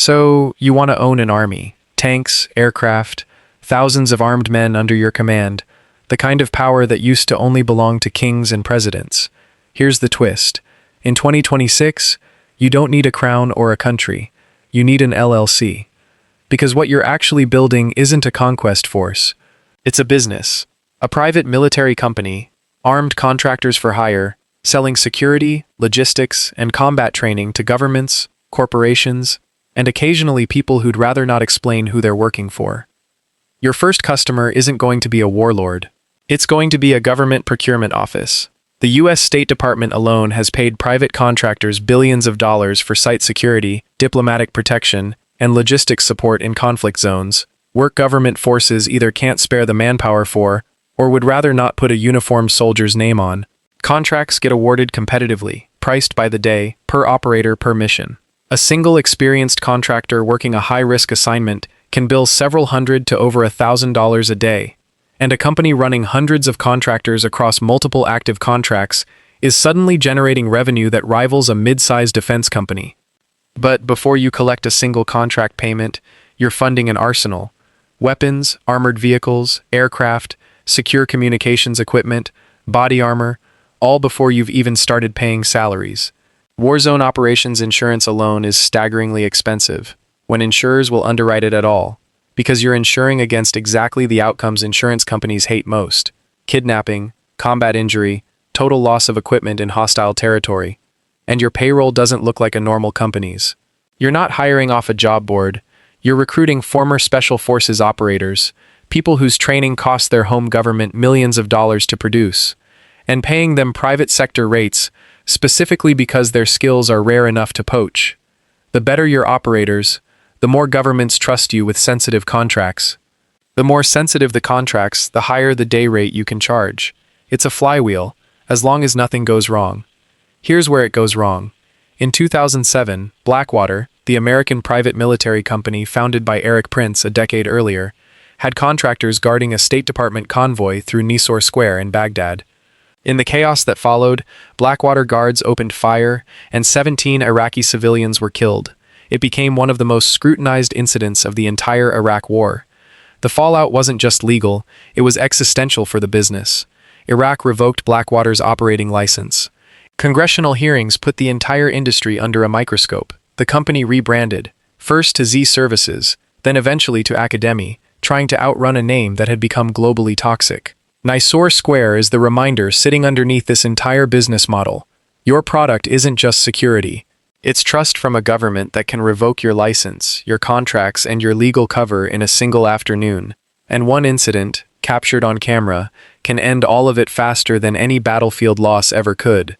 So, you want to own an army, tanks, aircraft, thousands of armed men under your command, the kind of power that used to only belong to kings and presidents. Here's the twist. In 2026, you don't need a crown or a country. You need an LLC. Because what you're actually building isn't a conquest force. It's a business. A private military company, armed contractors for hire, selling security, logistics, and combat training to governments, corporations, and occasionally people who'd rather not explain who they're working for. Your first customer isn't going to be a warlord. It's going to be a government procurement office. The U.S. State Department alone has paid private contractors billions of dollars for site security, diplomatic protection, and logistics support in conflict zones, work government forces either can't spare the manpower for, or would rather not put a uniformed soldier's name on. Contracts get awarded competitively, priced by the day, per operator per mission. A single experienced contractor working a high-risk assignment can bill several hundred to over $1,000 a day, and a company running hundreds of contractors across multiple active contracts is suddenly generating revenue that rivals a mid-sized defense company. But before you collect a single contract payment, you're funding an arsenal. Weapons, armored vehicles, aircraft, secure communications equipment, body armor, all before you've even started paying salaries. Warzone operations insurance alone is staggeringly expensive, when insurers will underwrite it at all, because you're insuring against exactly the outcomes insurance companies hate most: kidnapping, combat injury, total loss of equipment in hostile territory. And your payroll doesn't look like a normal company's. You're not hiring off a job board. You're recruiting former Special Forces operators, people whose training cost their home government millions of dollars to produce, and paying them private sector rates specifically because their skills are rare enough to poach. The better your operators, the more governments trust you with sensitive contracts. The more sensitive the contracts, the higher the day rate you can charge. It's a flywheel, as long as nothing goes wrong. Here's where it goes wrong. In 2007, Blackwater, the American private military company founded by Eric Prince a decade earlier, had contractors guarding a State Department convoy through Nisour Square in Baghdad. In the chaos that followed, Blackwater guards opened fire, and 17 Iraqi civilians were killed. It became one of the most scrutinized incidents of the entire Iraq War. The fallout wasn't just legal, it was existential for the business. Iraq revoked Blackwater's operating license. Congressional hearings put the entire industry under a microscope. The company rebranded, first to Z Services, then eventually to Academy, trying to outrun a name that had become globally toxic. Nisour Square is the reminder sitting underneath this entire business model. Your product isn't just security. It's trust from a government that can revoke your license, your contracts, and your legal cover in a single afternoon. And one incident, captured on camera, can end all of it faster than any battlefield loss ever could.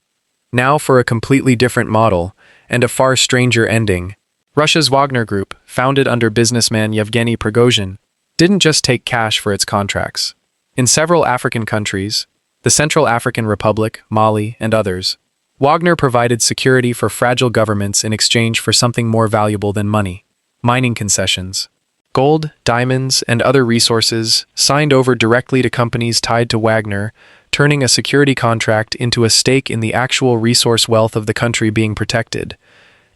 Now for a completely different model, and a far stranger ending. Russia's Wagner Group, founded under businessman Yevgeny Prigozhin, didn't just take cash for its contracts. In several African countries, the Central African Republic, Mali, and others, Wagner provided security for fragile governments in exchange for something more valuable than money: mining concessions. Gold, diamonds, and other resources signed over directly to companies tied to Wagner, turning a security contract into a stake in the actual resource wealth of the country being protected.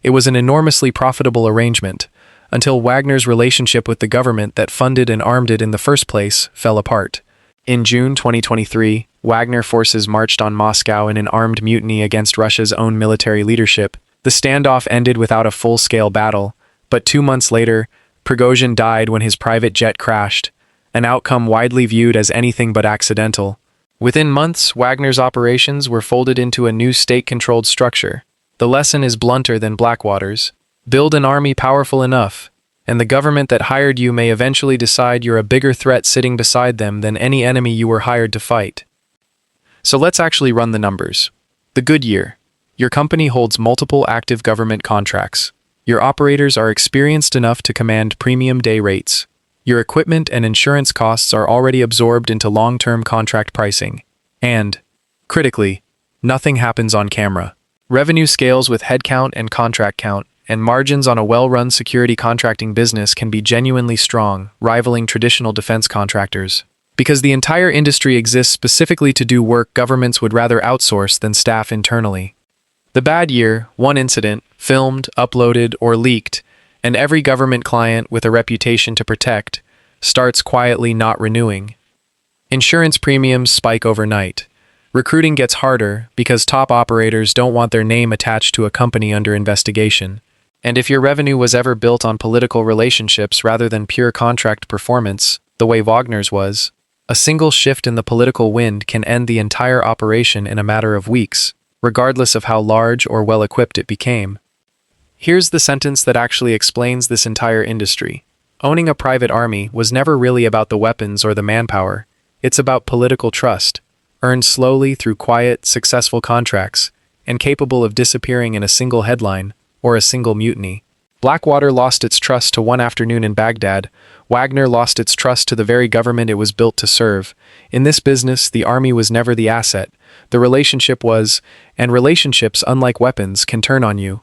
It was an enormously profitable arrangement, until Wagner's relationship with the government that funded and armed it in the first place fell apart. In June 2023, Wagner forces marched on Moscow in an armed mutiny against Russia's own military leadership. The standoff ended without a full-scale battle, but 2 months later, Prigozhin died when his private jet crashed, an outcome widely viewed as anything but accidental. Within months, Wagner's operations were folded into a new state-controlled structure. The lesson is blunter than Blackwater's. Build an army powerful enough, and the government that hired you may eventually decide you're a bigger threat sitting beside them than any enemy you were hired to fight. So let's actually run the numbers. The good year. Your company holds multiple active government contracts. Your operators are experienced enough to command premium day rates. Your equipment and insurance costs are already absorbed into long-term contract pricing. And, critically, nothing happens on camera. Revenue scales with headcount and contract count, and margins on a well-run security contracting business can be genuinely strong, rivaling traditional defense contractors. Because the entire industry exists specifically to do work governments would rather outsource than staff internally. The bad year, one incident, filmed, uploaded, or leaked, And every government client with a reputation to protect starts quietly not renewing. Insurance premiums spike overnight. Recruiting gets harder because top operators don't want their name attached to a company under investigation. And if your revenue was ever built on political relationships rather than pure contract performance, the way Wagner's was, a single shift in the political wind can end the entire operation in a matter of weeks, regardless of how large or well-equipped it became. Here's the sentence that actually explains this entire industry. Owning a private army was never really about the weapons or the manpower. It's about political trust, earned slowly through quiet, successful contracts, and capable of disappearing in a single headline or a single mutiny. Blackwater lost its trust to one afternoon in Baghdad. Wagner lost its trust to the very government it was built to serve. In this business, the army was never the asset. The relationship was, and relationships, unlike weapons, can turn on you.